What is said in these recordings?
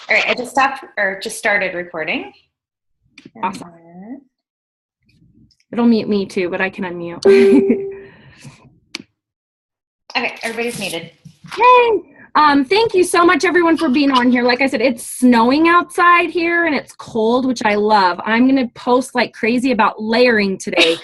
All right, I just stopped or just started recording. Awesome. It'll mute me too, but I can unmute. Okay, everybody's muted. Yay! Thank you so much, everyone, for being on here. Like I said, it's snowing outside here and it's cold, which I love. I'm going to post like crazy about layering today.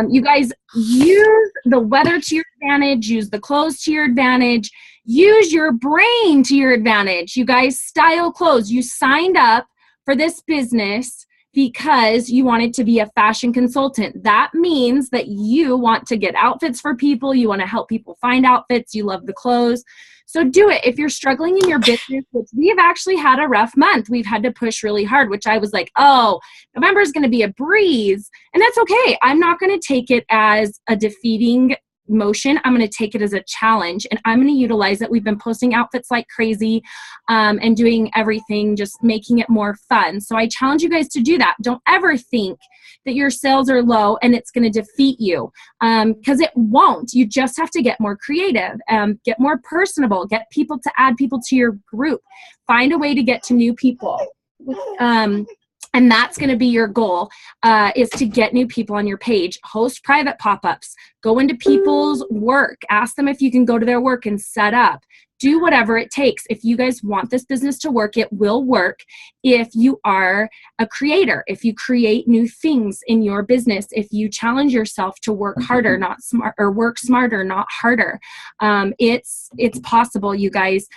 You guys use the weather to your advantage, use the clothes to your advantage, use your brain to your advantage. You guys style clothes. You signed up for this business because you wanted to be a fashion consultant. That means that you want to get outfits for people. You want to help people find outfits. You love the clothes. So do it. If you're struggling in your business, which we've actually had a rough month, we've had to push really hard, which I was like, oh, November is going to be a breeze. And that's okay. I'm not going to take it as a defeating motion. I'm going to take it as a challenge, and I'm going to utilize it. We've been posting outfits like crazy and doing everything, just making it more fun. So I challenge you guys to do that. Don't ever think that your sales are low and it's going to defeat you, because it won't. You just have to get more creative, get more personable, get people to add people to your group, find a way to get to new people. And that's going to be your goal, is to get new people on your page. Host private pop-ups. Go into people's work. Ask them if you can go to their work and set up. Do whatever it takes. If you guys want this business to work, it will work if you are a creator, if you create new things in your business, if you challenge yourself to work harder, not smart, or work smarter, not harder. It's possible, you guys.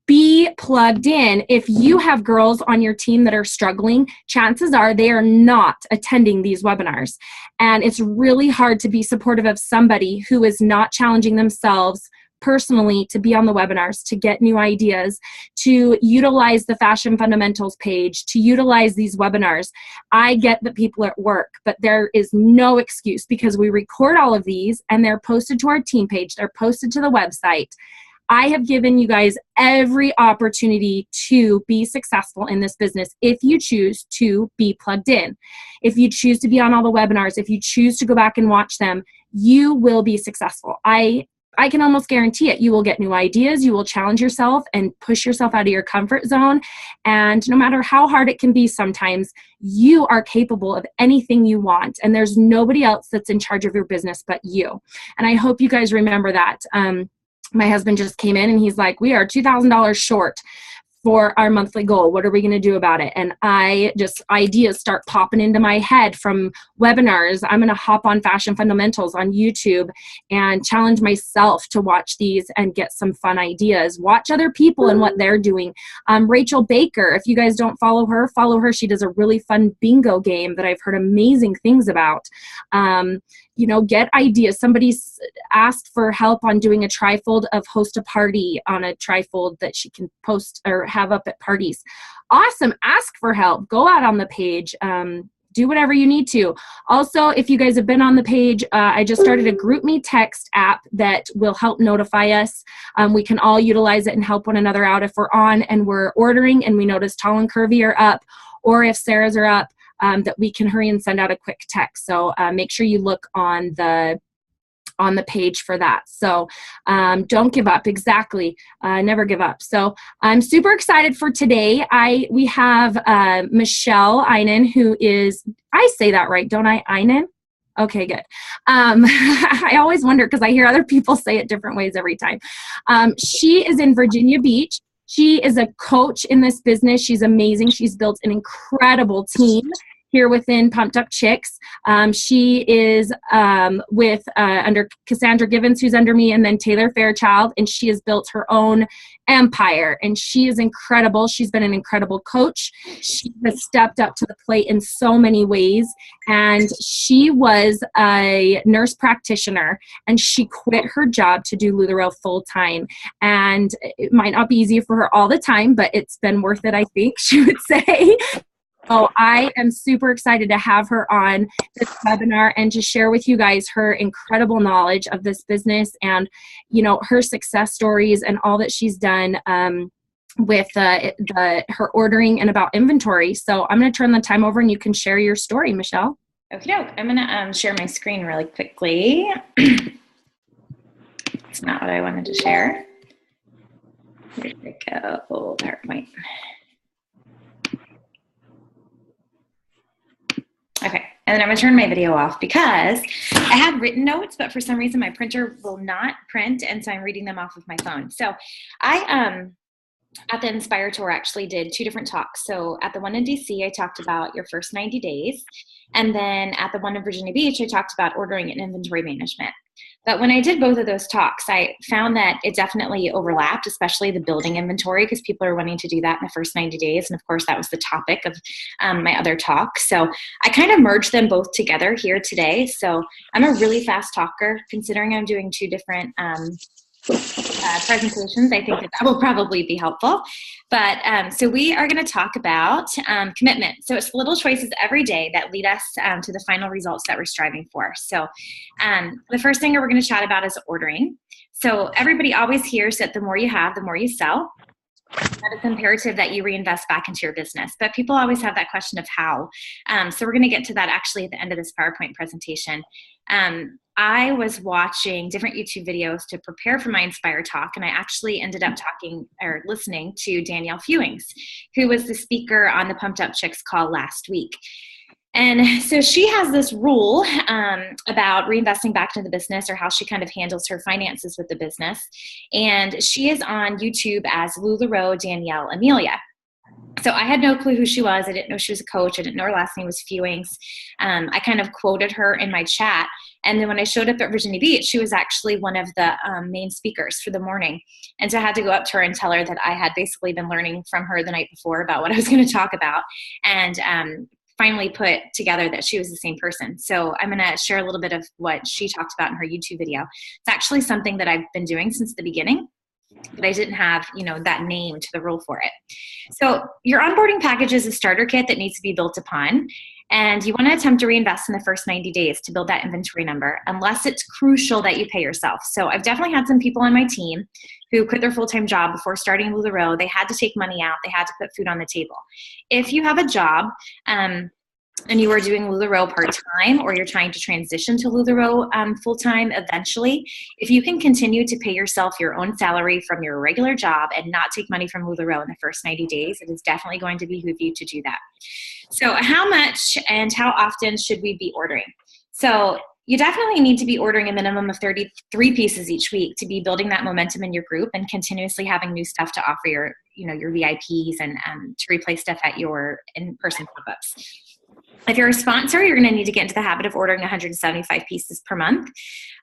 Be plugged in. If you have girls on your team that are struggling, chances are they are not attending these webinars. And it's really hard to be supportive of somebody who is not challenging themselves personally to be on the webinars, to get new ideas, to utilize the Fashion Fundamentals page, to utilize these webinars. I get that people are at work, but there is no excuse, because we record all of these and they're posted to our team page. They're posted to the website. I have given you guys every opportunity to be successful in this business if you choose to be plugged in. If you choose to be on all the webinars, if you choose to go back and watch them, you will be successful. I can almost guarantee it. You will get new ideas. You will challenge yourself and push yourself out of your comfort zone. And no matter how hard it can be sometimes, you are capable of anything you want. And there's nobody else that's in charge of your business but you. And I hope you guys remember that. My husband just came in and he's like, we are $2,000 short for our monthly goal. What are we going to do about it? And ideas start popping into my head from webinars. I'm going to hop on Fashion Fundamentals on YouTube and challenge myself to watch these and get some fun ideas. Watch other people and what they're doing. Rachel Baker, if you guys don't follow her, follow her. She does a really fun bingo game that I've heard amazing things about. Get ideas. Somebody asked for help on doing a trifold of host a party on a trifold that she can post or have up at parties. Awesome. Ask for help. Go out on the page. Do whatever you need to. Also, if you guys have been on the page, I just started a GroupMe text app that will help notify us. We can all utilize it and help one another out if we're on and we're ordering and we notice Tall and Curvy are up, or if Sarah's are up, that we can hurry and send out a quick text. So make sure you look on the page for that. So don't give up. Exactly. Never give up. So I'm super excited for today. We have Michelle Einen, who is, I say that right, don't I? Einen? Okay, good. I always wonder because I hear other people say it different ways every time. She is in Virginia Beach. She is a coach in this business. She's amazing. She's built an incredible team here within Pumped Up Chicks. She is with under Cassandra Givens, who's under me, and then Taylor Fairchild, and she has built her own empire, and she is incredible. She's been an incredible coach. She has stepped up to the plate in so many ways, and she was a nurse practitioner, and she quit her job to do Lularoe full time, and it might not be easy for her all the time, but it's been worth it, I think she would say. So I am super excited to have her on this webinar and to share with you guys her incredible knowledge of this business and, her success stories and all that she's done with her ordering and about inventory. So I'm going to turn the time over and you can share your story, Michelle. Okay, I'm going to share my screen really quickly. It's not what I wanted to share. Here we go. PowerPoint. And then I'm going to turn my video off because I had written notes, but for some reason my printer will not print, and so I'm reading them off of my phone. So I at the Inspire Tour actually did 2 different talks. So at the one in DC, I talked about your first 90 days. And then at the one in Virginia Beach, I talked about ordering and inventory management. But when I did both of those talks, I found that it definitely overlapped, especially the building inventory, because people are wanting to do that in the first 90 days. And of course, that was the topic of my other talk. So I kind of merged them both together here today. So I'm a really fast talker, considering I'm doing 2 different presentations. I think that will probably be helpful. But so we are going to talk about commitment. So it's little choices every day that lead us to the final results that we're striving for. So the first thing we're going to chat about is ordering. So everybody always hears that the more you have, the more you sell. That it's imperative that you reinvest back into your business. But people always have that question of how. So we're going to get to that actually at the end of this PowerPoint presentation. I was watching different YouTube videos to prepare for my Inspire talk, and I actually ended up talking or listening to Danielle Fewings, who was the speaker on the Pumped Up Chicks call last week. And so she has this rule about reinvesting back into the business, or how she kind of handles her finances with the business. And she is on YouTube as LuLaRoe Danielle Amelia. So I had no clue who she was. I didn't know she was a coach. I didn't know her last name was Fewings. I kind of quoted her in my chat. And then when I showed up at Virginia Beach, she was actually one of the main speakers for the morning. And so I had to go up to her and tell her that I had basically been learning from her the night before about what I was going to talk about. And finally put together that she was the same person. So I'm going to share a little bit of what she talked about in her YouTube video. It's actually something that I've been doing since the beginning, but I didn't have, that name to the rule for it. So your onboarding package is a starter kit that needs to be built upon, and you want to attempt to reinvest in the first 90 days to build that inventory number, unless it's crucial that you pay yourself. So I've definitely had some people on my team who quit their full-time job before starting LuLaRoe. They had to take money out. They had to put food on the table. If you have a job, and you are doing LuLaRoe part-time, or you're trying to transition to LuLaRoe full-time eventually, if you can continue to pay yourself your own salary from your regular job and not take money from LuLaRoe in the first 90 days, it is definitely going to behoove you to do that. So how much and how often should we be ordering? So you definitely need to be ordering a minimum of 33 pieces each week to be building that momentum in your group and continuously having new stuff to offer your VIPs and to replace stuff at your in-person pop-ups. If you're a sponsor, you're going to need to get into the habit of ordering 175 pieces per month.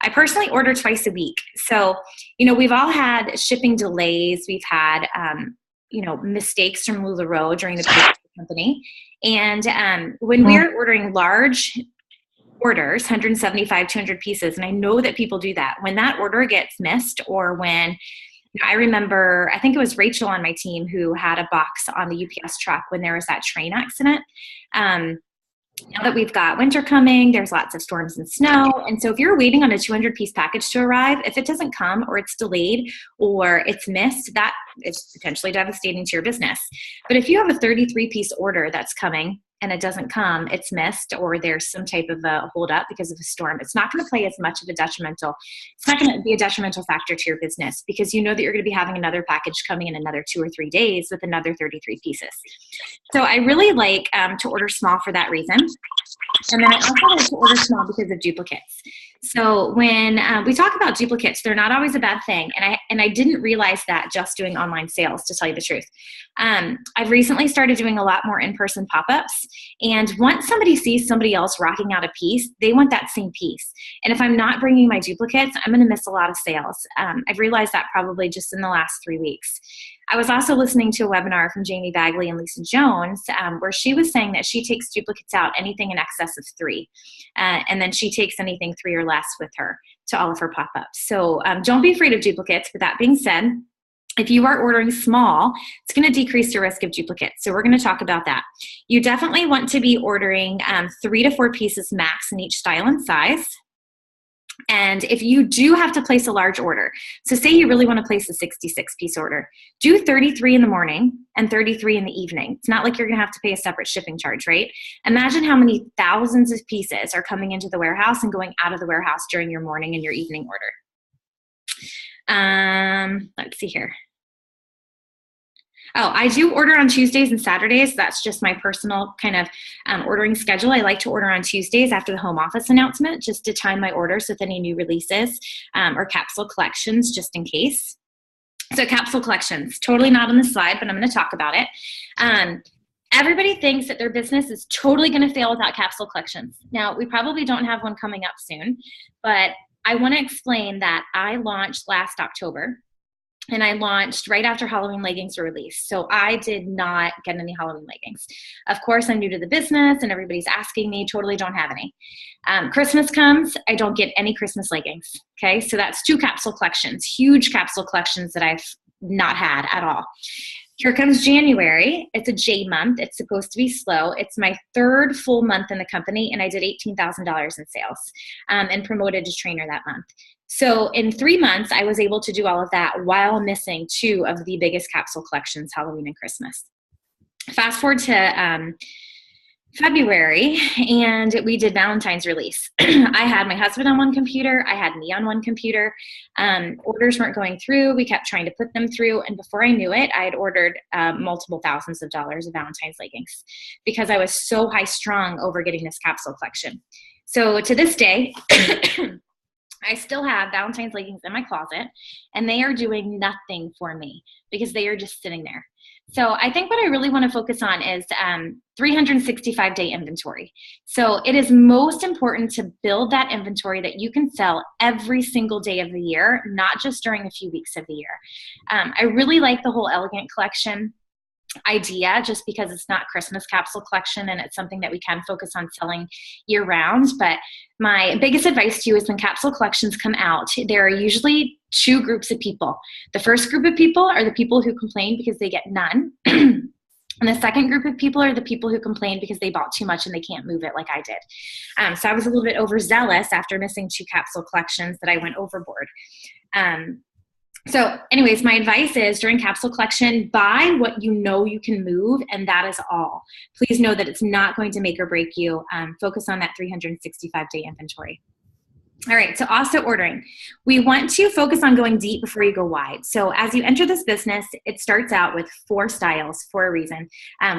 I personally order twice a week. So, we've all had shipping delays. We've had, mistakes from LuLaRoe during the company. And when we're ordering large orders, 175, 200 pieces, and I know that people do that, when that order gets missed, or when I remember, I think it was Rachel on my team who had a box on the UPS truck when there was that train accident. Now that we've got winter coming, there's lots of storms and snow. And so if you're waiting on a 200-piece package to arrive, if it doesn't come, or it's delayed, or it's missed, that is potentially devastating to your business. But if you have a 33-piece order that's coming and it doesn't come, it's missed, or there's some type of a holdup because of a storm, it's not going to play as much of it's not going to be a detrimental factor to your business, because you know that you're going to be having another package coming in another 2 or 3 days with another 33 pieces. So I really like to order small for that reason. And then I also like to order small because of duplicates. So when we talk about duplicates, they're not always a bad thing. And I didn't realize that just doing online sales, to tell you the truth. I've recently started doing a lot more in-person pop-ups. And once somebody sees somebody else rocking out a piece, they want that same piece. And if I'm not bringing my duplicates, I'm going to miss a lot of sales. I've realized that probably just in the last 3 weeks. I was also listening to a webinar from Jamie Bagley and Lisa Jones where she was saying that she takes duplicates out anything in excess of 3. And then she takes anything 3 or less with her to all of her pop-ups. So don't be afraid of duplicates. But that being said, if you are ordering small, it's going to decrease your risk of duplicates. So we're going to talk about that. You definitely want to be ordering 3 to 4 pieces max in each style and size. And if you do have to place a large order, so say you really want to place a 66-piece order, do 33 in the morning and 33 in the evening. It's not like you're going to have to pay a separate shipping charge, right? Imagine how many thousands of pieces are coming into the warehouse and going out of the warehouse during your morning and your evening order. Let's see here. Oh, I do order on Tuesdays and Saturdays. That's just my personal kind of ordering schedule. I like to order on Tuesdays after the home office announcement, just to time my orders with any new releases or capsule collections, just in case. So capsule collections, totally not on the slide, but I'm going to talk about it. Everybody thinks that their business is totally going to fail without capsule collections. Now, we probably don't have one coming up soon, but I want to explain that I launched last October. And I launched right after Halloween leggings were released. So I did not get any Halloween leggings. Of course, I'm new to the business and everybody's asking me, totally don't have any. Christmas comes, I don't get any Christmas leggings. Okay, so that's 2 capsule collections, huge capsule collections that I've not had at all. Here comes January. It's a J month. It's supposed to be slow. It's my 3rd full month in the company, and I did $18,000 in sales and promoted to trainer that month. So in 3 months, I was able to do all of that while missing 2 of the biggest capsule collections, Halloween and Christmas. Fast forward to February, and we did Valentine's release. I had my husband on one computer. I had me on one computer. Orders weren't going through. We kept trying to put them through. And before I knew it, I had ordered multiple thousands of dollars of Valentine's leggings because I was so high strung over getting this capsule collection. So to this day, I still have Valentine's leggings in my closet, and they are doing nothing for me because they are just sitting there. So I think what I really want to focus on is 365-day inventory. So it is most important to build that inventory that you can sell every single day of the year, not just during a few weeks of the year. I really like the whole Elegant collection idea just because it's not Christmas capsule collection and it's something that we can focus on selling year round. But my biggest advice to you is when capsule collections come out, there are usually 2 groups of people. The first group of people are the people who complain because they get none. And the second group of people are the people who complain because they bought too much and they can't move it like I did. So I was a little bit overzealous after missing 2 capsule collections that I went overboard. So anyways, my advice is during capsule collection, buy what you know you can move, and that is all. Please know that it's not going to make or break you. Focus on that 365-day inventory. All right, so also ordering. We want to focus on going deep before you go wide. So as you enter this business, it starts out with 4 styles for a reason.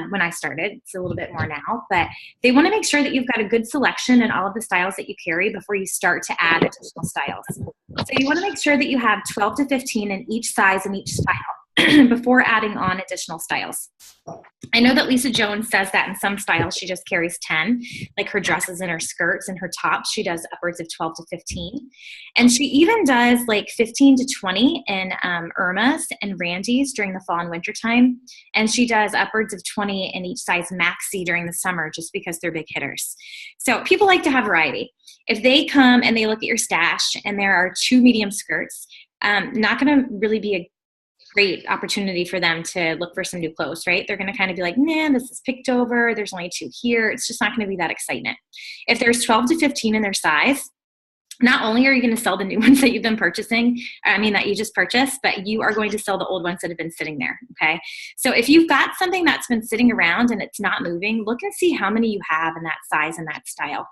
When I started, it's a little bit more now, but they want to make sure that you've got a good selection in all of the styles that you carry before you start to add additional styles. So you want to make sure that you have 12 to 15 in each size and each style before adding on additional styles. I know that Lisa Jones says that in some styles she just carries 10, like her dresses and her skirts and her tops. She does upwards of 12 to 15. And she even does like 15 to 20 in Irma's and Randy's during the fall and winter time. And she does upwards of 20 in each size maxi during the summer just because they're big hitters. So people like to have variety. If they come and they look at your stash and there are 2 medium skirts, not going to really be a great opportunity for them to look for some new clothes, right? They're going to kind of be like, nah, this is picked over. There's only 2 here. It's just not going to be that excitement. If there's 12 to 15 in their size, not only are you going to sell the new ones that you've been purchasing, that you just purchased, but you are going to sell the old ones that have been sitting there, okay? So if you've got something that's been sitting around and it's not moving, look and see how many you have in that size and that style.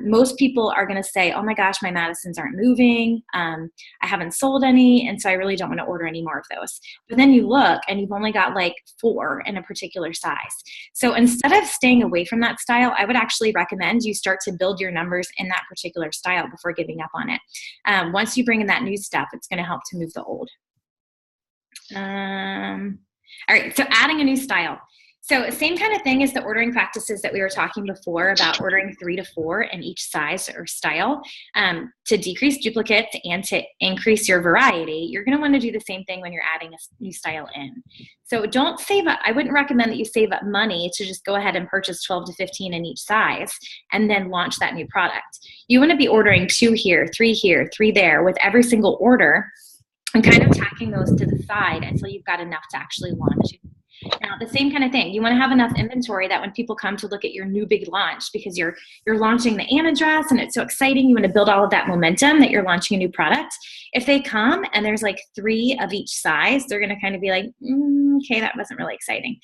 Most people are going to say, oh my gosh, my Madisons aren't moving. I haven't sold any, and so I really don't want to order any more of those. But then you look and you've only got like 4 in a particular size. So instead of staying away from that style, I would actually recommend you start to build your numbers in that particular style before giving up on it. Once you bring in that new stuff, it's going to help to move the old. All right, so adding a new style. So same kind of thing as the ordering practices that we were talking before about ordering 3 to 4 in each size or style to decrease duplicates and to increase your variety. You're going to want to do the same thing when you're adding a new style in. So don't save up. I wouldn't recommend that you save up money to just go ahead and purchase 12 to 15 in each size and then launch that new product. You want to be ordering 2 here, 3 there with every single order and kind of tacking those to the side until you've got enough to actually launch. Now, the same kind of thing. You want to have enough inventory that when people come to look at your new big launch, because you're launching the Anna dress and it's so exciting, you want to build all of that momentum that you're launching a new product. If they come and there's like 3 of each size, they're going to kind of be like, okay, that wasn't really exciting.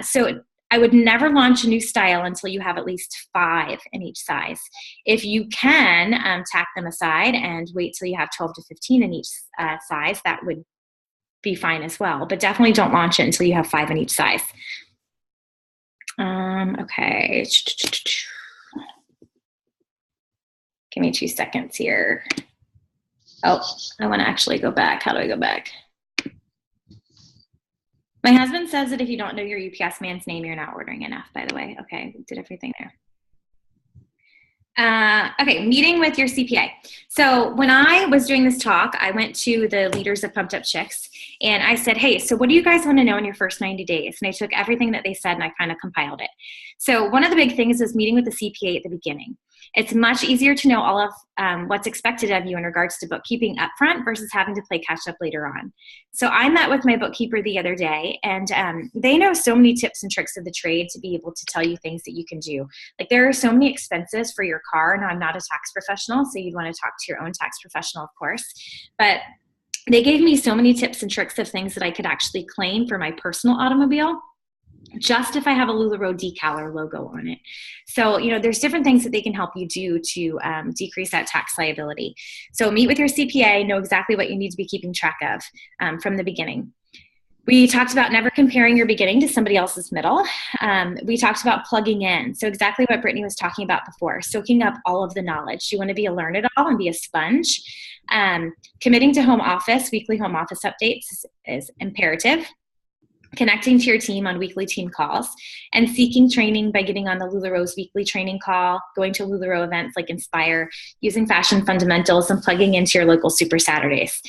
So I would never launch a new style until you have at least 5 in each size. If you can tack them aside and wait till you have 12 to 15 in each size, that would be fine as well, but definitely don't launch it until you have 5 in each size. Okay. Give me 2 seconds here. Oh, I want to actually go back. How do I go back? My husband says that if you don't know your UPS man's name, you're not ordering enough, by the way. Okay, we did everything there. Okay, meeting with your CPA. So when I was doing this talk, I went to the leaders of Pumped Up Chicks and I said, hey, so what do you guys want to know in your first 90 days? And I took everything that they said and I kind of compiled it. So one of the big things is meeting with the CPA at the beginning. It's much easier to know all of what's expected of you in regards to bookkeeping upfront versus having to play catch up later on. So I met with my bookkeeper the other day, and they know so many tips and tricks of the trade to be able to tell you things that you can do. Like there are so many expenses for your car. Now I'm not a tax professional, so you'd want to talk to your own tax professional, of course. But they gave me so many tips and tricks of things that I could actually claim for my personal automobile, just if I have a LuLaRoe decal or logo on it. So, there's different things that they can help you do to decrease that tax liability. So meet with your CPA, know exactly what you need to be keeping track of from the beginning. We talked about never comparing your beginning to somebody else's middle. We talked about plugging in. So exactly what Brittany was talking about before, soaking up all of the knowledge. You want to be a learn-it-all and be a sponge. Committing to home office, weekly home office updates is imperative. Connecting to your team on weekly team calls, and seeking training by getting on the LuLaRoe's weekly training call, going to LuLaRoe events like Inspire, using fashion fundamentals, and plugging into your local Super Saturdays.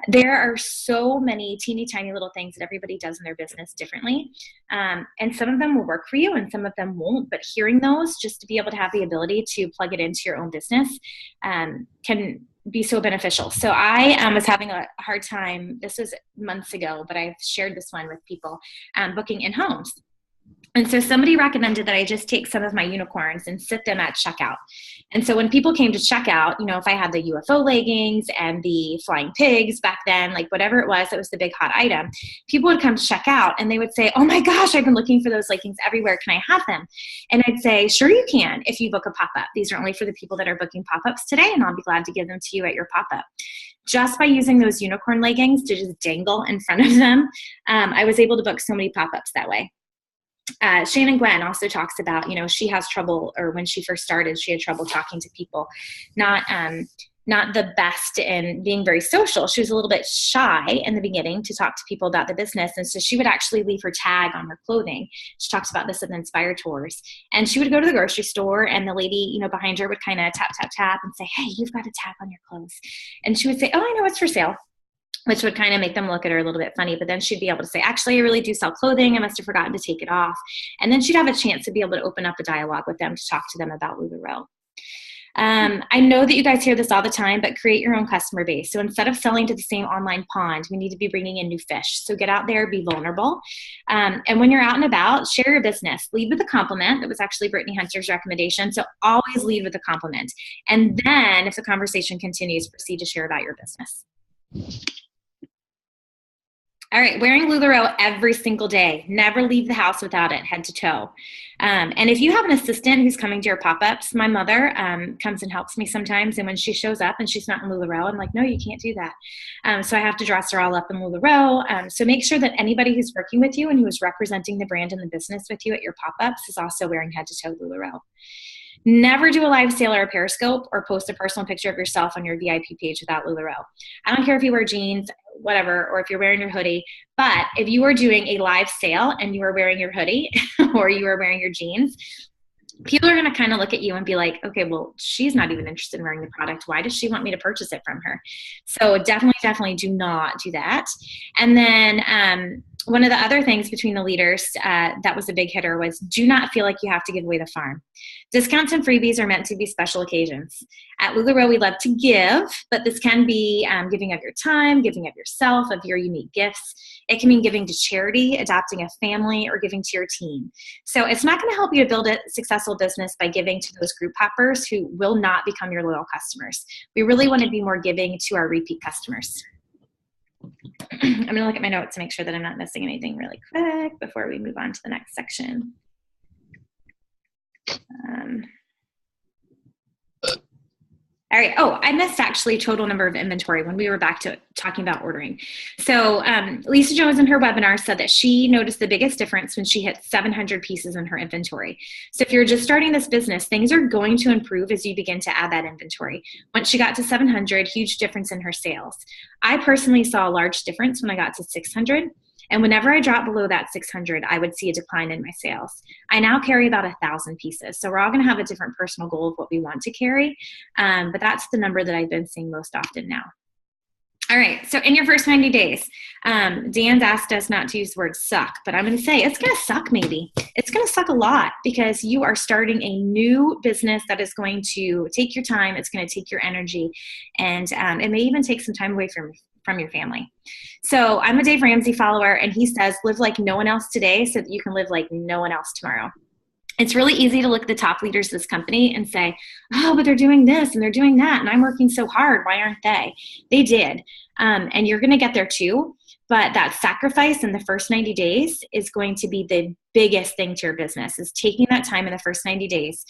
There are so many teeny tiny little things that everybody does in their business differently. And some of them will work for you and some of them won't, but hearing those just to be able to have the ability to plug it into your own business can be so beneficial. So I was having a hard time, this was months ago, but I've shared this one with people, booking in homes. And so somebody recommended that I just take some of my unicorns and sit them at checkout. And so when people came to checkout, if I had the UFO leggings and the flying pigs back then, like whatever it was the big hot item, people would come to check out and they would say, oh my gosh, I've been looking for those leggings everywhere. Can I have them? And I'd say, sure you can if you book a pop-up. These are only for the people that are booking pop-ups today, and I'll be glad to give them to you at your pop-up. Just by using those unicorn leggings to just dangle in front of them, I was able to book so many pop-ups that way. Shannon Gwen also talks about, she has trouble, or when she first started, she had trouble talking to people, not the best in being very social. She was a little bit shy in the beginning to talk to people about the business. And so she would actually leave her tag on her clothing. She talks about this in the Inspire Tours. And she would go to the grocery store and the lady, behind her would kind of tap, tap, tap and say, hey, you've got a tag on your clothes. And she would say, oh, I know it's for sale, which would kind of make them look at her a little bit funny. But then she'd be able to say, actually, I really do sell clothing. I must have forgotten to take it off. And then she'd have a chance to be able to open up a dialogue with them to talk to them about LuLaRoe. I know that you guys hear this all the time, but create your own customer base. So instead of selling to the same online pond, we need to be bringing in new fish. So get out there, be vulnerable. And when you're out and about, share your business. Lead with a compliment. That was actually Brittany Hunter's recommendation. So always lead with a compliment. And then if the conversation continues, proceed to share about your business. All right, wearing LuLaRoe every single day. Never leave the house without it, head to toe. And if you have an assistant who's coming to your pop-ups, my mother comes and helps me sometimes. And when she shows up and she's not in LuLaRoe, I'm like, no, you can't do that. So I have to dress her all up in LuLaRoe. So make sure that anybody who's working with you and who is representing the brand and the business with you at your pop-ups is also wearing head to toe LuLaRoe. Never do a live sale or a Periscope or post a personal picture of yourself on your VIP page without LuLaRoe. I don't care if you wear jeans, whatever, or if you're wearing your hoodie, but if you are doing a live sale and you are wearing your hoodie or you are wearing your jeans, people are going to kind of look at you and be like, okay, well, she's not even interested in wearing the product. Why does she want me to purchase it from her? So definitely do not do that. And then one of the other things between the leaders that was a big hitter was do not feel like you have to give away the farm. Discounts and freebies are meant to be special occasions. At LuLaRoe, we love to give, but this can be giving of your time, giving of yourself, of your unique gifts. It can mean giving to charity, adopting a family, or giving to your team. So it's not going to help you to build a successful business by giving to those group hoppers who will not become your loyal customers. We really want to be more giving to our repeat customers. I'm going to look at my notes to make sure that I'm not missing anything really quick before we move on to the next section. All right. Oh, I missed actually total number of inventory when we were back to talking about ordering. So Lisa Jones in her webinar said that she noticed the biggest difference when she hit 700 pieces in her inventory. So if you're just starting this business, things are going to improve as you begin to add that inventory. Once she got to 700, huge difference in her sales. I personally saw a large difference when I got to 600. And whenever I dropped below that 600, I would see a decline in my sales. I now carry about 1,000 pieces. So we're all going to have a different personal goal of what we want to carry. But that's the number that I've been seeing most often now. All right. So in your first 90 days, Dan's asked us not to use the word suck, but I'm going to say it's going to suck maybe. It's going to suck a lot because you are starting a new business that is going to take your time. It's going to take your energy. And it may even take some time away from your family. So I'm a Dave Ramsey follower, and he says, live like no one else today so that you can live like no one else tomorrow. It's really easy to look at the top leaders of this company and say, oh, but they're doing this and they're doing that, and I'm working so hard. Why aren't they? They did. And you're going to get there too. But that sacrifice in the first 90 days is going to be the biggest thing to your business, is taking that time in the first 90 days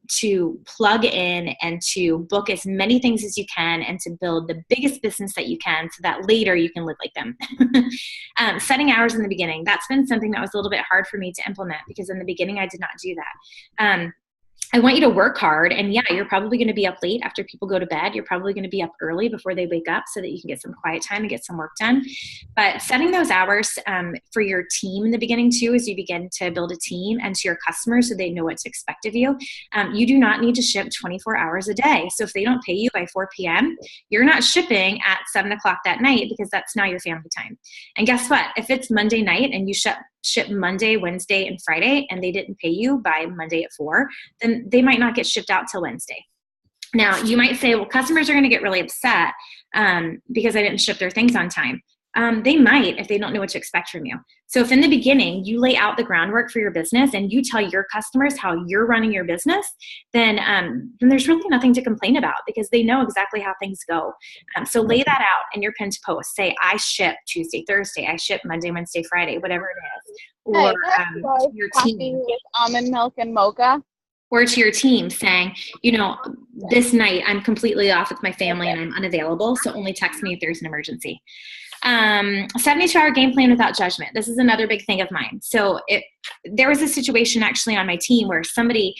to plug in and to book as many things as you can and to build the biggest business that you can so that later you can live like them. Setting hours in the beginning, that's been something that was a little bit hard for me to implement because in the beginning I did not do that. I want you to work hard, and yeah, you're probably going to be up late after people go to bed. You're probably going to be up early before they wake up so that you can get some quiet time and get some work done. But setting those hours for your team in the beginning too, as you begin to build a team, and to your customers so they know what to expect of you. You do not need to ship 24 hours a day. So if they don't pay you by 4 p.m., you're not shipping at 7 o'clock that night because that's now your family time. And guess what? If it's Monday night and you ship Monday, Wednesday, and Friday, and they didn't pay you by Monday at 4, then they might not get shipped out till Wednesday. Now, you might say, well, customers are going to get really upset because I didn't ship their things on time. They might if they don't know what to expect from you. So if in the beginning you lay out the groundwork for your business and you tell your customers how you're running your business, then there's really nothing to complain about because they know exactly how things go. So lay that out in your pinned post. Say, I ship Tuesday, Thursday. I ship Monday, Wednesday, Friday, whatever it is. Or your team. With almond milk and mocha. Or to your team saying, this night I'm completely off with my family and I'm unavailable, so only text me if there's an emergency. 72-hour game plan without judgment. This is another big thing of mine. So there was a situation actually on my team where somebody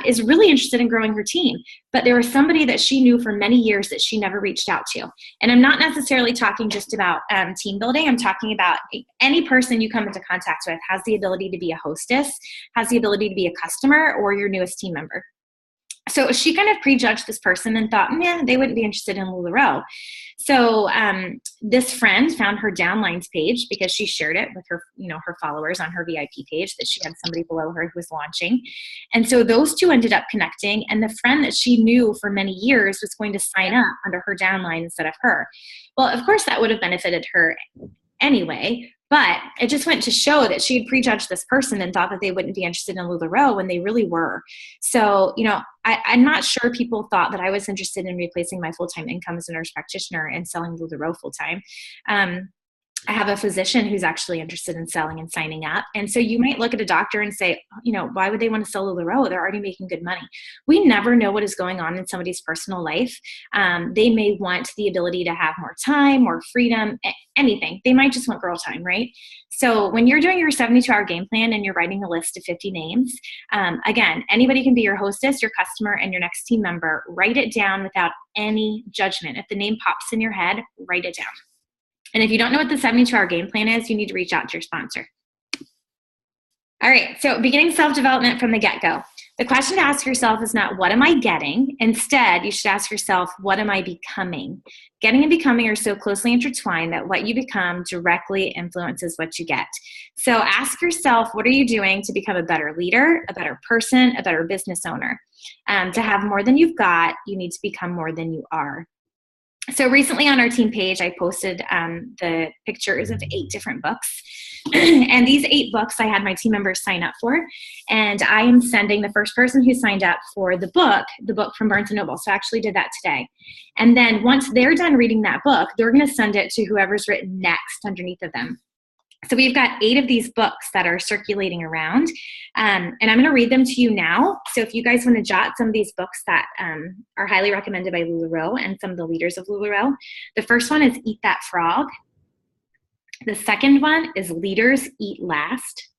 is really interested in growing her team, but there was somebody that she knew for many years that she never reached out to. And I'm not necessarily talking just about team building. I'm talking about any person you come into contact with has the ability to be a hostess, has the ability to be a customer, or your newest team member. So she kind of prejudged this person and thought, they wouldn't be interested in LuLaRoe. So this friend found her downlines page because she shared it with her, her followers on her VIP page that she had somebody below her who was launching. And so those two ended up connecting, and the friend that she knew for many years was going to sign up under her downline instead of her. Well, of course that would have benefited her anyway, but it just went to show that she had prejudged this person and thought that they wouldn't be interested in LuLaRoe when they really were. So, I'm not sure people thought that I was interested in replacing my full-time income as a nurse practitioner and selling LuLaRoe full-time. I have a physician who's actually interested in selling and signing up. And so you might look at a doctor and say, why would they want to sell LuLaRoe? They're already making good money. We never know what is going on in somebody's personal life. They may want the ability to have more time, more freedom, anything. They might just want girl time, right? So when you're doing your 72-hour game plan and you're writing a list of 50 names, again, anybody can be your hostess, your customer, and your next team member. Write it down without any judgment. If the name pops in your head, write it down. And if you don't know what the 72-hour game plan is, you need to reach out to your sponsor. All right, so beginning self-development from the get-go. The question to ask yourself is not, what am I getting? Instead, you should ask yourself, what am I becoming? Getting and becoming are so closely intertwined that what you become directly influences what you get. So ask yourself, what are you doing to become a better leader, a better person, a better business owner? To have more than you've got, you need to become more than you are. So recently on our team page, I posted the pictures of 8 different books. And these 8 books I had my team members sign up for. And I am sending the first person who signed up for the book from Barnes & Noble. So I actually did that today. And then once they're done reading that book, they're going to send it to whoever's written next underneath of them. So we've got 8 of these books that are circulating around, and I'm going to read them to you now. So if you guys want to jot some of these books that are highly recommended by LuLaRoe and some of the leaders of LuLaRoe. The first one is Eat That Frog. The second one is Leaders Eat Last.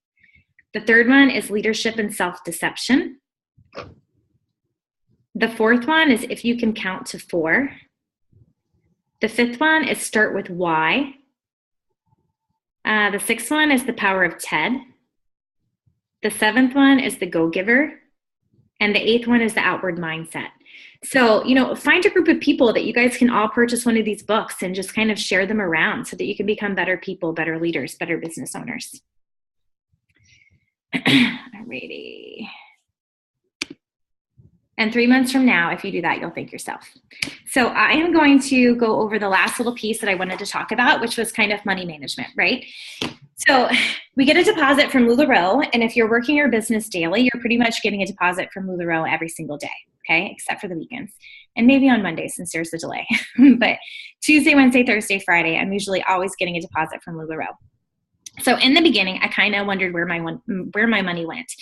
The third one is Leadership and Self-Deception. The fourth one is If You Can Count to 4. The fifth one is Start with Why. The sixth one is The Power of TED. The seventh one is The Go-Giver. And the eighth one is The Outward Mindset. So, find a group of people that you guys can all purchase one of these books and just kind of share them around so that you can become better people, better leaders, better business owners. Alrighty. And 3 months from now, if you do that, you'll thank yourself. So I am going to go over the last little piece that I wanted to talk about, which was kind of money management, right? So we get a deposit from LuLaRoe, and if you're working your business daily, you're pretty much getting a deposit from LuLaRoe every single day, okay, except for the weekends. And maybe on Monday since there's a delay. But Tuesday, Wednesday, Thursday, Friday, I'm usually always getting a deposit from LuLaRoe. So in the beginning, I kind of wondered where my money went.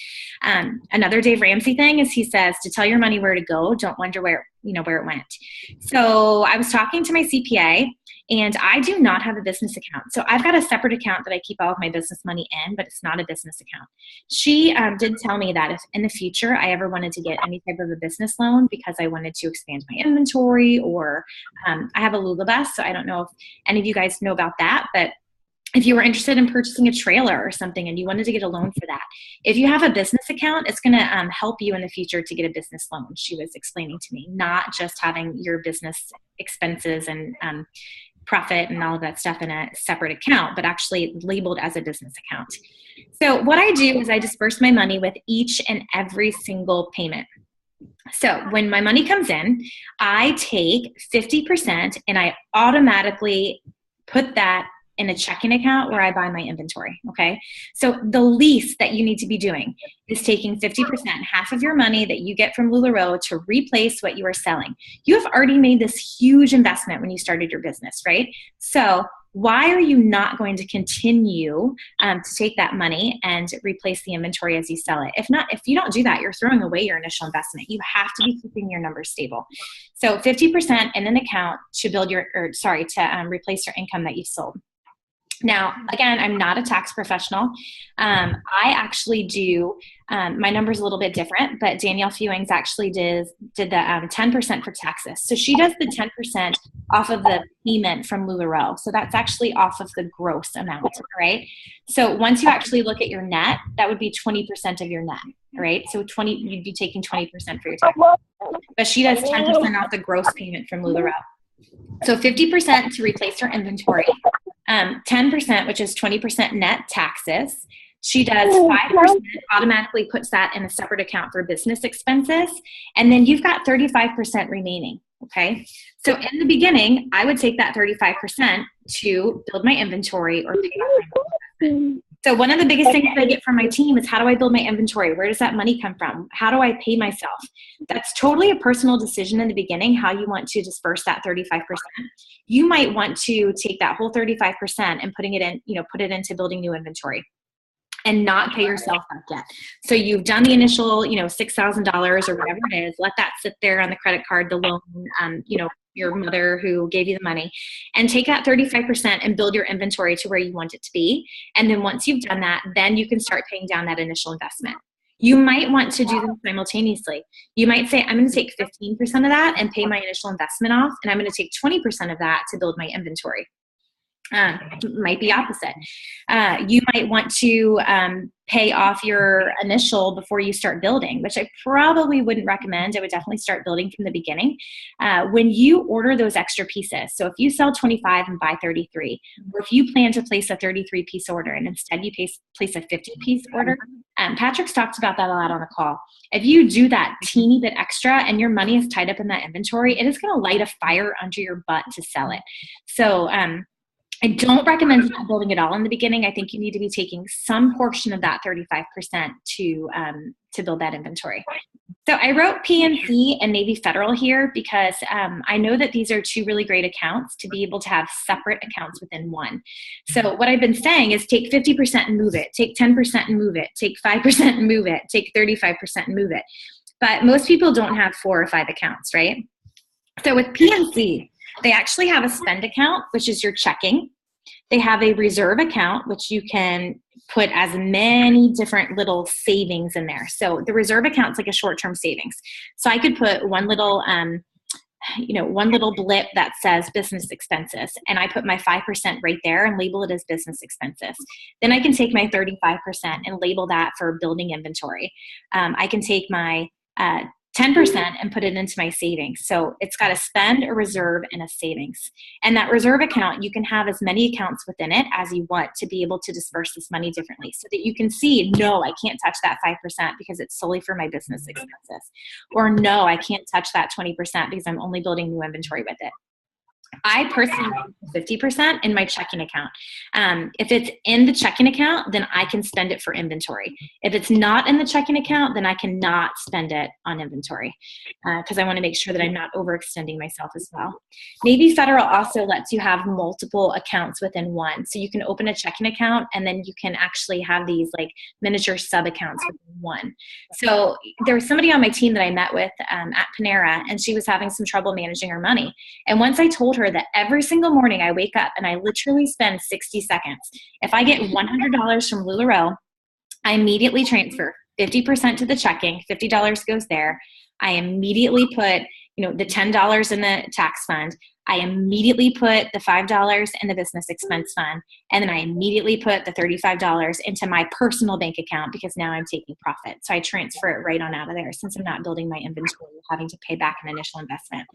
Another Dave Ramsey thing is he says to tell your money where to go. Don't wonder where it went. So I was talking to my CPA, and I do not have a business account. So I've got a separate account that I keep all of my business money in, but it's not a business account. She did tell me that if in the future I ever wanted to get any type of a business loan because I wanted to expand my inventory, or I have a Lulabus, so I don't know if any of you guys know about that, but if you were interested in purchasing a trailer or something and you wanted to get a loan for that, if you have a business account, it's going to help you in the future to get a business loan, she was explaining to me, not just having your business expenses and profit and all of that stuff in a separate account, but actually labeled as a business account. So what I do is I disperse my money with each and every single payment. So when my money comes in, I take 50% and I automatically put that in a checking account where I buy my inventory, okay? So the least that you need to be doing is taking 50%, half of your money that you get from LuLaRoe, to replace what you are selling. You have already made this huge investment when you started your business, right? So why are you not going to continue to take that money and replace the inventory as you sell it? If you don't do that, you're throwing away your initial investment. You have to be keeping your numbers stable. So 50% in an account to replace your income that you've sold. Now, again, I'm not a tax professional. I actually do, my number's a little bit different, but Danielle Fewings actually did the 10% for taxes. So she does the 10% off of the payment from LuLaRoe. So that's actually off of the gross amount, right? So once you actually look at your net, that would be 20% of your net, right? So you'd be taking 20% for your taxes. But she does 10% off the gross payment from LuLaRoe. So 50% to replace her inventory. 10%, which is 20% net taxes. She does 5%, automatically puts that in a separate account for business expenses. And then you've got 35% remaining, okay? So in the beginning, I would take that 35% to build my inventory or pay off my investment. So one of the biggest things I get from my team is, how do I build my inventory? Where does that money come from? How do I pay myself? That's totally a personal decision in the beginning, how you want to disperse that 35%. You might want to take that whole 35% and put it into building new inventory and not pay yourself back yet. So you've done the initial, $6,000 or whatever it is, let that sit there on the credit card, the loan, your mother who gave you the money, and take that 35% and build your inventory to where you want it to be. And then once you've done that, then you can start paying down that initial investment. You might want to do them simultaneously. You might say, I'm going to take 15% of that and pay my initial investment off, and I'm going to take 20% of that to build my inventory. Might be opposite. You might want to pay off your initial before you start building, which I probably wouldn't recommend. I would definitely start building from the beginning. When you order those extra pieces, so if you sell 25 and buy 33, or if you plan to place a 33-piece order and instead you place a 50-piece order, Patrick's talked about that a lot on the call. If you do that teeny bit extra and your money is tied up in that inventory, it is going to light a fire under your butt to sell it. So I don't recommend not building it all in the beginning. I think you need to be taking some portion of that 35% to build that inventory. So I wrote PNC and Navy Federal here because I know that these are two really great accounts to be able to have separate accounts within one. So what I've been saying is take 50% and move it, take 10% and move it, take 5% and move it, take 35% and move it. But most people don't have 4 or 5 accounts, right? So with PNC, they actually have a spend account, which is your checking. They have a reserve account, which you can put as many different little savings in there. So the reserve account is like a short-term savings. So I could put one little, one little blip that says business expenses, and I put my 5% right there and label it as business expenses. Then I can take my 35% and label that for building inventory. I can take my 10% and put it into my savings. So it's got a spend, a reserve, and a savings. And that reserve account, you can have as many accounts within it as you want to be able to disperse this money differently so that you can see, no, I can't touch that 5% because it's solely for my business expenses. Or no, I can't touch that 20% because I'm only building new inventory with it. I personally use 50% in my checking account. If it's in the checking account, then I can spend it for inventory. If it's not in the checking account, then I cannot spend it on inventory because I want to make sure that I'm not overextending myself as well. Navy Federal also lets you have multiple accounts within one. So you can open a checking account and then you can actually have these like miniature sub accounts within one. So there was somebody on my team that I met with at Panera, and she was having some trouble managing her money. And once I told her that every single morning I wake up and I literally spend 60 seconds. If I get $100 from LuLaRoe, I immediately transfer 50% to the checking, $50 goes there. I immediately put, the $10 in the tax fund. I immediately put the $5 in the business expense fund. And then I immediately put the $35 into my personal bank account because now I'm taking profit. So I transfer it right on out of there since I'm not building my inventory or having to pay back an initial investment.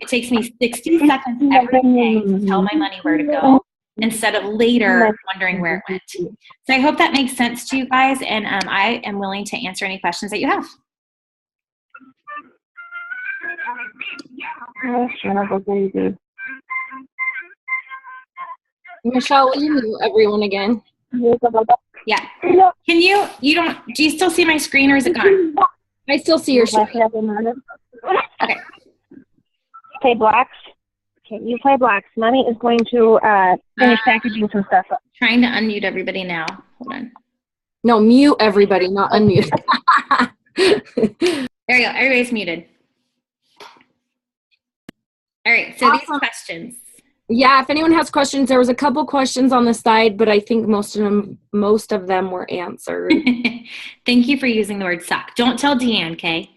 It takes me 60 seconds every day to tell my money where to go instead of later wondering where it went. So I hope that makes sense to you guys. And I am willing to answer any questions that you have. Michelle, will you mute everyone again? Yeah. Can you do you still see my screen or is it gone? I still see your screen. Okay. Play blacks. Okay, you play blacks. Mommy is going to finish packaging some stuff up. Trying to unmute everybody now. Hold on. No, mute everybody, not unmute. There you go. Everybody's muted. All right. So these questions. Yeah, if anyone has questions, there was a couple questions on the side, but I think most of them were answered. Thank you for using the word suck. Don't tell Deanne, okay?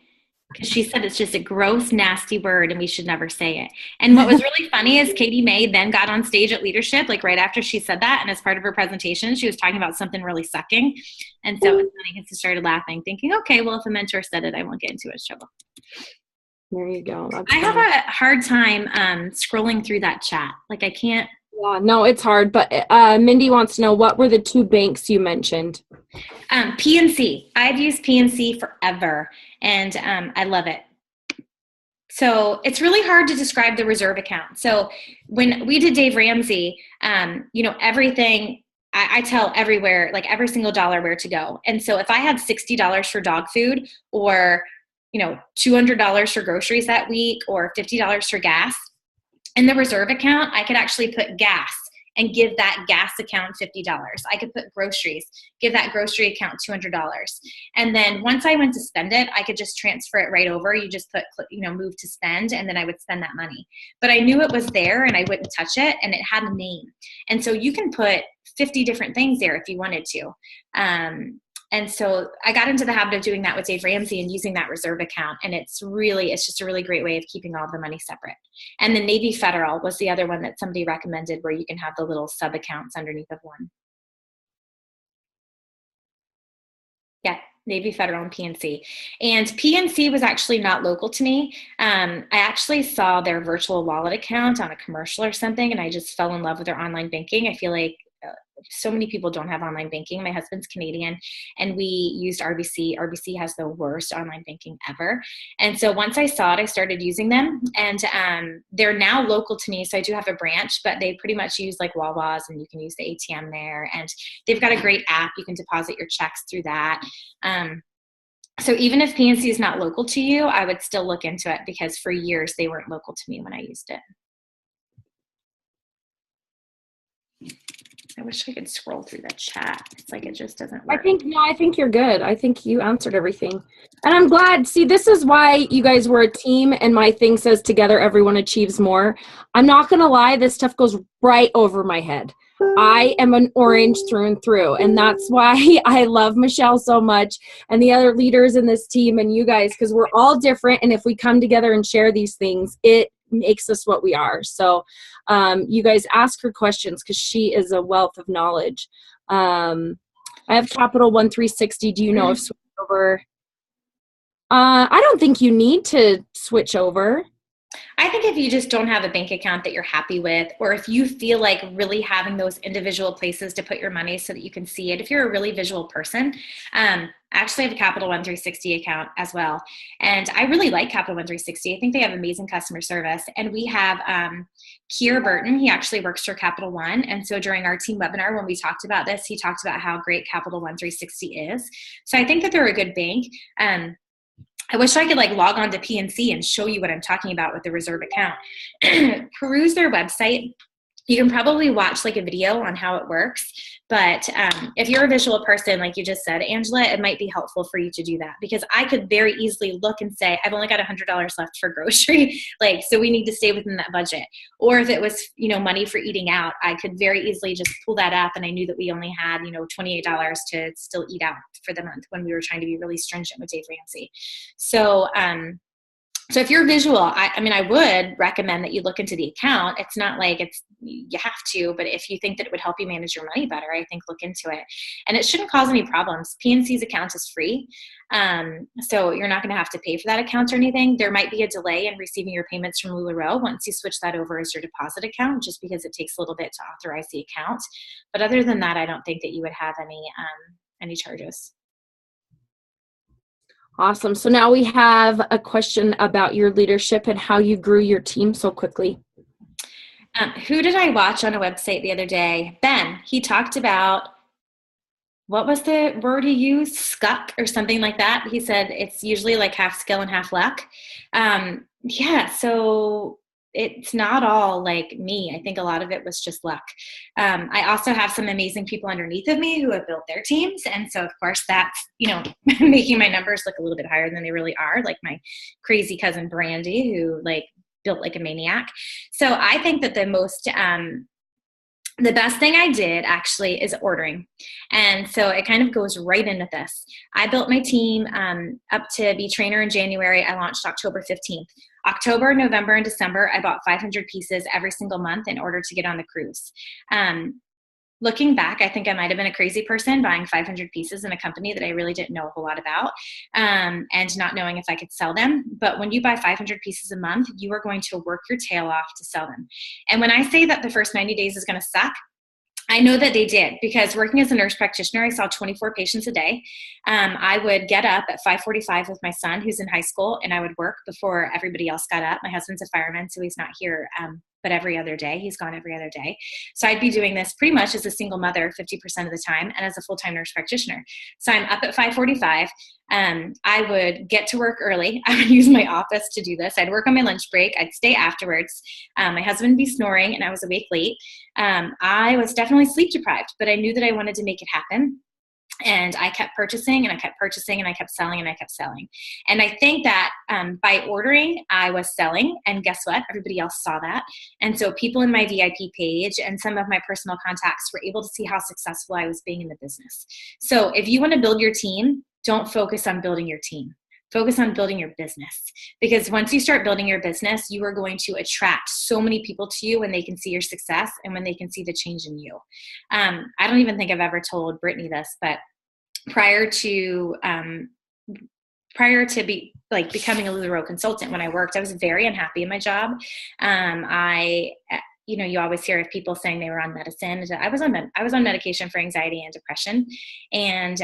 Because she said it's just a gross, nasty word and we should never say it. And what was really funny is Katie May then got on stage at leadership, like right after she said that. And as part of her presentation, she was talking about something really sucking. And so it's funny because I started laughing, thinking, okay, well, if a mentor said it, I won't get into much trouble. There you go. I have a hard time scrolling through that chat. Like I can't. Yeah, no, it's hard. But Mindy wants to know, what were the 2 banks you mentioned? PNC. I've used PNC forever, and I love it. So it's really hard to describe the reserve account. So when we did Dave Ramsey, everything, I tell everywhere, like every single dollar where to go. And so if I had $60 for dog food or $200 for groceries that week or $50 for gas, in the reserve account, I could actually put gas and give that gas account $50. I could put groceries, give that grocery account $200. And then once I went to spend it, I could just transfer it right over. You just put, move to spend, and then I would spend that money. But I knew it was there and I wouldn't touch it, and it had a name. And so you can put 50 different things there if you wanted to. And so I got into the habit of doing that with Dave Ramsey and using that reserve account. And it's just a really great way of keeping all of the money separate. And the Navy Federal was the other one that somebody recommended where you can have the little sub accounts underneath of one. Yeah, Navy Federal and PNC. And PNC was actually not local to me. I actually saw their virtual wallet account on a commercial or something, and I just fell in love with their online banking. I feel like so many people don't have online banking. My husband's Canadian and we used RBC. RBC has the worst online banking ever. And so once I saw it, I started using them, and they're now local to me. So I do have a branch, but they pretty much use like Wawa's, and you can use the ATM there. And they've got a great app. You can deposit your checks through that. So even if PNC is not local to you, I would still look into it because for years they weren't local to me when I used it. I wish I could scroll through the chat. It's like it just doesn't work. I think you're good. I think you answered everything. And I'm glad. See, this is why you guys were a team, and my thing says together everyone achieves more. I'm not going to lie, this stuff goes right over my head. I am an orange through and through, and that's why I love Michelle so much and the other leaders in this team and you guys, because we're all different, and if we come together and share these things, it makes us what we are. So you guys ask her questions because she is a wealth of knowledge. I have Capital One 360. Do you know if switch over? I don't think you need to switch over. I think if you just don't have a bank account that you're happy with, or if you feel like really having those individual places to put your money so that you can see it, if you're a really visual person, I actually have a Capital One 360 account as well. And I really like Capital One 360. I think they have amazing customer service. And we have Keir Burton. He actually works for Capital One. And so during our team webinar, when we talked about this, he talked about how great Capital One 360 is. So I think that they're a good bank. I wish I could like log on to PNC and show you what I'm talking about with the reserve account. Peruse their website. You can probably watch like a video on how it works, but if you're a visual person, like you just said, Angela, it might be helpful for you to do that because I could very easily look and say, I've only got $100 left for grocery. Like, so we need to stay within that budget. Or if it was, you know, money for eating out, I could very easily just pull that up. And I knew that we only had, you know, $28 to still eat out for the month when we were trying to be really stringent with Dave Ramsey. So, so if you're visual, I mean, I would recommend that you look into the account. It's not like you have to, but if you think that it would help you manage your money better, I think look into it. And it shouldn't cause any problems. PNC's account is free. So you're not going to have to pay for that account or anything. There might be a delay in receiving your payments from LuLaRoe once you switch that over as your deposit account, just because it takes a little bit to authorize the account. But other than that, I don't think that you would have any charges. Awesome. So now we have a question about your leadership and how you grew your team so quickly. Who did I watch on a website the other day? Ben. He talked about, what was the word he used? Scuck or something like that. He said it's usually like half skill and half luck. Yeah, so it's not all like me. I think a lot of it was just luck. I also have some amazing people underneath of me who have built their teams. And so of course that's, you know, making my numbers look a little bit higher than they really are. Like my crazy cousin Brandy, who like built like a maniac. So I think that the best thing I did actually is ordering. And so it kind of goes right in with this. I built my team up to be trainer in January. I launched October 15th. October, November, and December, I bought 500 pieces every single month in order to get on the cruise. Looking back, I think I might have been a crazy person buying 500 pieces in a company that I really didn't know a whole lot about and not knowing if I could sell them. But when you buy 500 pieces a month, you are going to work your tail off to sell them. And when I say that the first 90 days is going to suck, I know that they did, because working as a nurse practitioner, I saw 24 patients a day. I would get up at 5:45 with my son, who's in high school, and I would work before everybody else got up. My husband's a fireman, so he's not here, but every other day. He's gone every other day. So I'd be doing this pretty much as a single mother 50% of the time and as a full-time nurse practitioner. So I'm up at 5:45. I would get to work early. I would use my office to do this. I'd work on my lunch break. I'd stay afterwards. My husband would be snoring and I was awake late. I was definitely sleep deprived, but I knew that I wanted to make it happen. And I kept purchasing and I kept purchasing and I kept selling and I kept selling. And I think that by ordering, I was selling. And guess what? Everybody else saw that. And so people in my VIP page and some of my personal contacts were able to see how successful I was being in the business. So if you want to build your team, don't focus on building your team. Focus on building your business, because once you start building your business, you are going to attract so many people to you when they can see your success and when they can see the change in you. I don't even think I've ever told Brittany this, but prior to becoming a LuLaRoe consultant, when I worked, I was very unhappy in my job. You always hear of people saying they were on medicine. I was on medication for anxiety and depression. And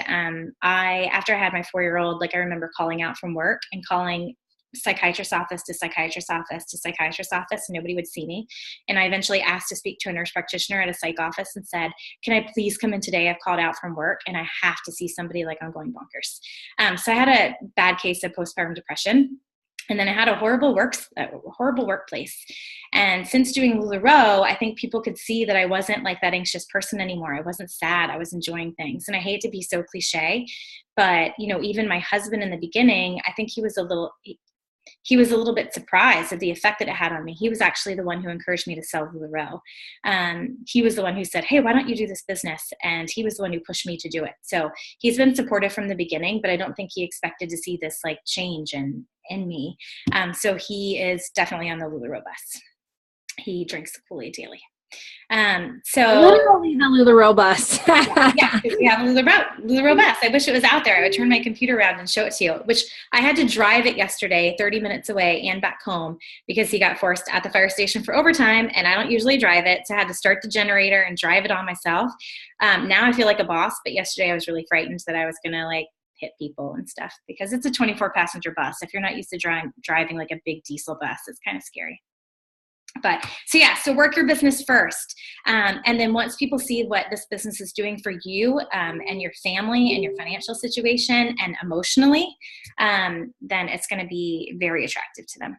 after I had my 4-year-old, I remember calling out from work and calling psychiatrist's office to psychiatrist's office to psychiatrist's office, and nobody would see me. And I eventually asked to speak to a nurse practitioner at a psych office and said, can I please come in today? I've called out from work and I have to see somebody, like I'm going bonkers. So I had a bad case of postpartum depression. And then I had a horrible workplace. And since doing LuLaRoe, I think people could see that I wasn't like that anxious person anymore. I wasn't sad. I was enjoying things. And I hate to be so cliche, but even my husband in the beginning, I think he was a little bit surprised at the effect that it had on me. He was actually the one who encouraged me to sell LuLaRoe. He was the one who said, hey, why don't you do this business? And he was the one who pushed me to do it. So he's been supportive from the beginning, but I don't think he expected to see this like change in me. So he is definitely on the LuLaRoe bus. He drinks the Kool-Aid daily. So literally the LuLaRoe bus. yeah, we have LuLaRoe bus. I wish it was out there. I would turn my computer around and show it to you, which I had to drive it yesterday, 30 minutes away and back home because he got forced at the fire station for overtime, and I don't usually drive it. So I had to start the generator and drive it on myself. Now I feel like a boss, but yesterday I was really frightened that I was going to like hit people and stuff because it's a 24 passenger bus. If you're not used to driving like a big diesel bus, it's kind of scary. But so work your business first. And then once people see what this business is doing for you and your family and your financial situation and emotionally, then it's going to be very attractive to them.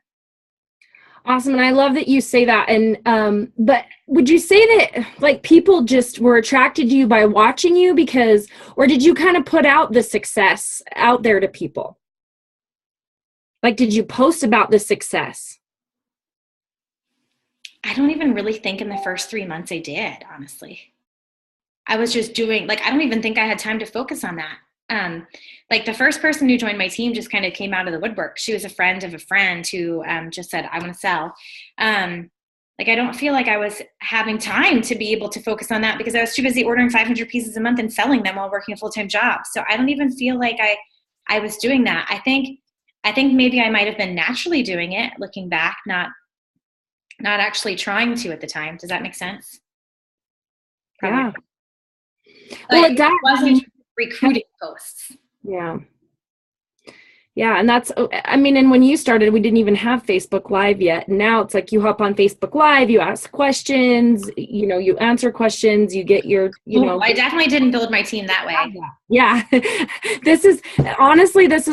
Awesome. And I love that you say that. And, but would you say that like people just were attracted to you by watching you or did you kind of put out the success out there to people? Like, did you post about the success? I don't even really think in the first 3 months I did, honestly. I was just doing, I don't even think I had time to focus on that. The first person who joined my team just kind of came out of the woodwork. She was a friend of a friend who just said, I want to sell. I don't feel like I was having time to be able to focus on that because I was too busy ordering 500 pieces a month and selling them while working a full-time job. So I don't even feel like I was doing that. I think maybe I might have been naturally doing it looking back, not actually trying to at the time. Does that make sense? Probably. Yeah. Well, it wasn't recruiting posts. Yeah. Yeah. And that's, and when you started, we didn't even have Facebook Live yet. Now it's like you hop on Facebook Live, you ask questions, you answer questions, you get your, I definitely didn't build my team that way. Yeah. This is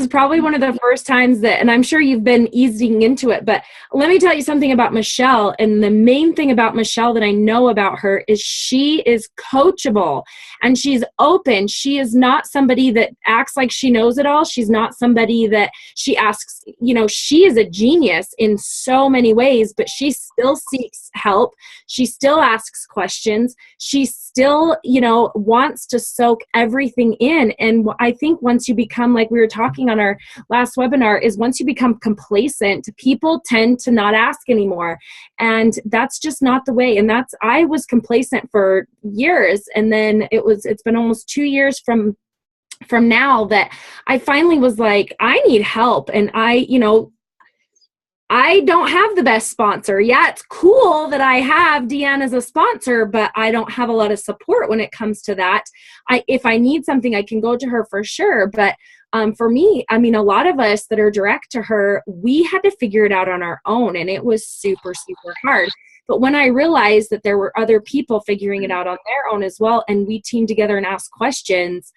probably one of the first times and I'm sure you've been easing into it, but let me tell you something about Michelle. And the main thing about Michelle that I know about her is she is coachable and she's open. She is not somebody that acts like she knows it all. She's not somebody that she asks, she is a genius in so many ways, but she still seeks help. She still asks questions. She still, wants to soak everything in. And I think once you become, like we were talking on our last webinar, is once you become complacent, people tend to not ask anymore. And that's just not the way. And I was complacent for years. And then it's been almost 2 years from now that I finally was like, I need help. And I don't have the best sponsor. Yeah, it's cool that I have Deanne as a sponsor, but I don't have a lot of support when it comes to that. If I need something, I can go to her for sure. But for me, a lot of us that are direct to her, we had to figure it out on our own. And it was super, super hard. But when I realized that there were other people figuring it out on their own as well, and we teamed together and asked questions,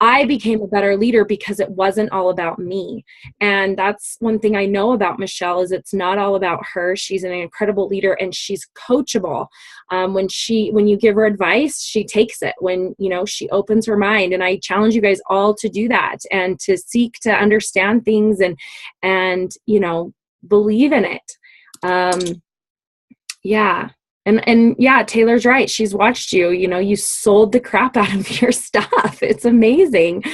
I became a better leader because it wasn't all about me. And that's one thing I know about Michelle is it's not all about her. She's an incredible leader and she's coachable. When you give her advice, she takes it. When, she opens her mind, and I challenge you guys all to do that and to seek to understand things and believe in it. Yeah. And yeah, Taylor's right. She's watched you, you sold the crap out of your stuff. It's amazing.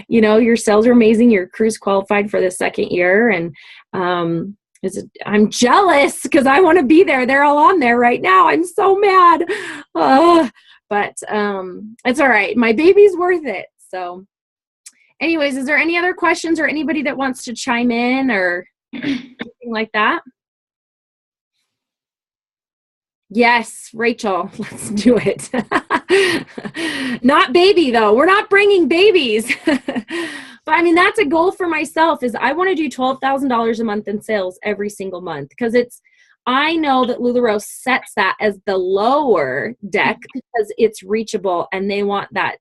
Your sales are amazing. Your crew's qualified for the second year. And I'm jealous because I want to be there. They're all on there right now. I'm so mad. But it's all right. My baby's worth it. So anyways, is there any other questions or anybody that wants to chime in or anything like that? Yes, Rachel, let's do it. Not baby though. We're not bringing babies. But I mean, that's a goal for myself is I want to do $12,000 a month in sales every single month because I know that LuLaRoe sets that as the lower deck because it's reachable and they want that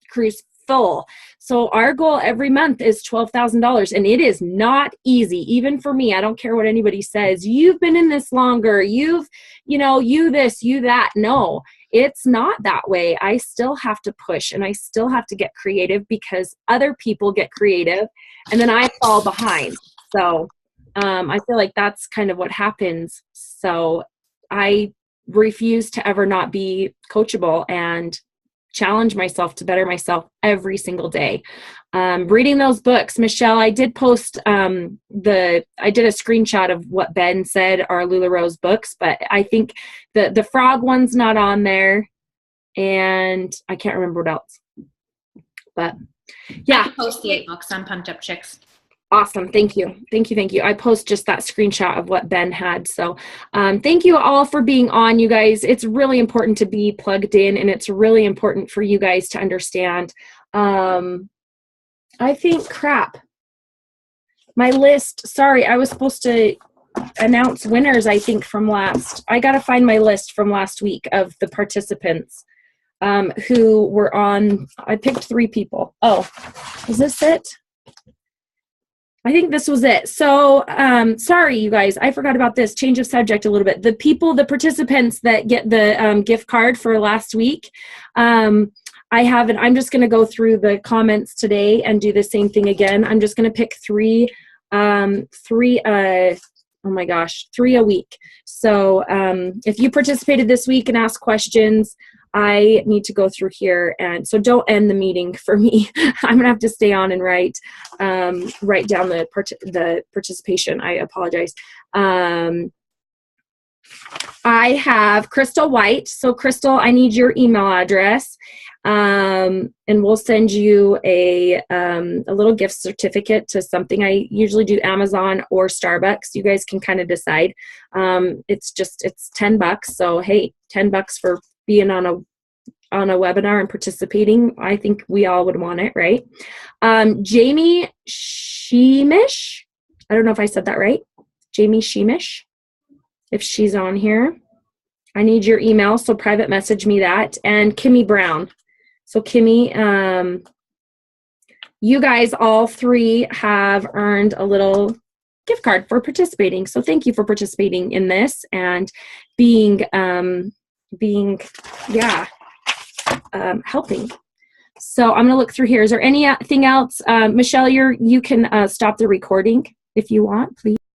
cruise full. So our goal every month is $12,000 and it is not easy. Even for me, I don't care what anybody says. You've been in this longer. You this, you that. No, it's not that way. I still have to push and I still have to get creative because other people get creative and then I fall behind. So I feel like that's kind of what happens. So I refuse to ever not be coachable and challenge myself to better myself every single day. Reading those books, Michelle, I did post I did a screenshot of what Ben said are LuLaRoe's books, but I think the frog one's not on there and I can't remember what else. But yeah. I can post the 8 books on Pumped Up Chicks. Awesome. Thank you. Thank you. Thank you. I post just that screenshot of what Ben had. So thank you all for being on, you guys. It's really important to be plugged in and it's really important for you guys to understand. I think my list, sorry, I was supposed to announce winners, I think I got to find my list from last week of the participants who were on. I picked 3 people. Oh, is this it? I think this was it. So, sorry, you guys, I forgot about this. Change of subject a little bit. The participants that get the gift card for last week, I'm just going to go through the comments today and do the same thing again. I'm just going to pick 3 a week. So, if you participated this week and asked questions, I need to go through here, and so don't end the meeting for me. I'm gonna have to stay on and write down the participation. I apologize. I have Crystal White. So Crystal, I need your email address, and we'll send you a little gift certificate to something. I usually do Amazon or Starbucks. You guys can kind of decide. It's $10. So hey, $10 for being on a webinar and participating. I think we all would want it, right? Jamie Sheemish. I don't know if I said that right. Jamie Sheemish. If she's on here, I need your email. So private message me that. And Kimmy Brown. So Kimmy, you guys all 3 have earned a little gift card for participating. So thank you for participating in this and helping. So I'm going to look through here. Is there anything else? Michelle, you can stop the recording if you want, please.